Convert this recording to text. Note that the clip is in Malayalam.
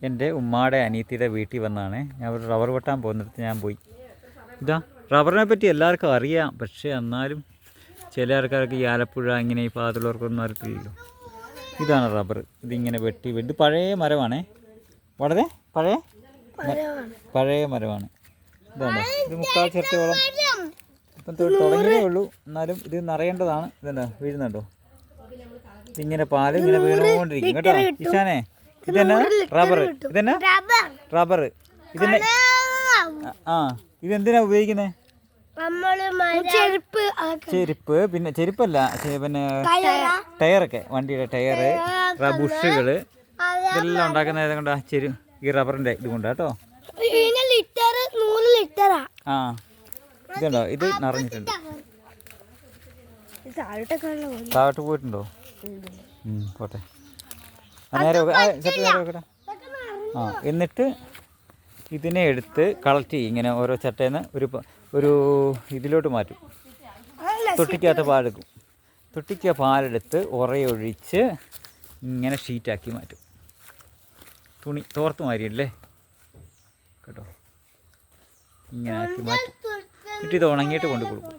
എൻ്റെ ഉമ്മാടെ അനിയത്തിയുടെ വീട്ടിൽ വന്നാണ് ഞാൻ ഒരു റബ്ബർ വെട്ടാൻ പോകുന്നിടത്ത് ഞാൻ പോയി. ഇതാ റബ്ബറിനെ പറ്റി എല്ലാവർക്കും അറിയാം, പക്ഷേ എന്നാലും ചില ആൾക്കാർക്ക് ഈ ആലപ്പുഴ ഇങ്ങനെ ഈ ഭാഗത്തുള്ളവർക്കൊന്നും അറിയത്തില്ലല്ലോ. ഇതാണ് റബ്ബർ. ഇതിങ്ങനെ വെട്ടി ഇത് പഴയ മരമാണേ, വളരെ പഴയ മരമാണ്. ഇതാണ് ഇത് 3/4 ചിരട്ടയോളം ഇപ്പം തുടങ്ങിയേ ഉള്ളൂ, എന്നാലും ഇത് നിറയേണ്ടതാണ്. ഇതെന്താ വീഴുന്നുണ്ടോ? ഇതിങ്ങനെ പാല് ഇങ്ങനെ വീണുകൊണ്ടിരിക്കും കേട്ടോ ഇഷാനെ. ഇതെന്നാ റബ്ബർ, ഇതെന്നാ റബ്ബർ. ഇതെന്നെ ഇതെന്തിനാ ഉപയോഗിക്കുന്നത്? ചെരുപ്പ്, പിന്നെ ചെരുപ്പല്ല, പിന്നെ ടയറൊക്കെ, വണ്ടിയുടെ ടയറ്, ബുഷുകൾ, ഇതെല്ലാം ഉണ്ടാക്കുന്ന ഏതാ ഈ റബ്ബറിൻ്റെ ഇത് കൊണ്ടാ കേട്ടോ. ആ ഇതുണ്ടോ, ഇത് നിറഞ്ഞിട്ടുണ്ട്. താഴോട്ട് പോയിട്ടുണ്ടോ? പോട്ടെ, നേരെ വെക്കട്ടെ. എന്നിട്ട് ഇതിനെ എടുത്ത് കളക്ട് ചെയ്യും. ഇങ്ങനെ ഓരോ ചട്ടേന്ന് ഒരു ഇതിലോട്ട് മാറ്റും. തൊട്ടിക്കകത്ത് പാലെടുക്കും. തൊട്ടിക്ക പാലെടുത്ത് ഉറയൊഴിച്ച് ഇങ്ങനെ ഷീറ്റാക്കി മാറ്റും. തുണി തോർത്ത് മാരിയല്ലേ കേട്ടോ, ഇങ്ങനെ ആക്കി മാറ്റും. എന്നിട്ട് ഇത് ഉണങ്ങിയിട്ട് കൊണ്ട് കൊടുക്കും.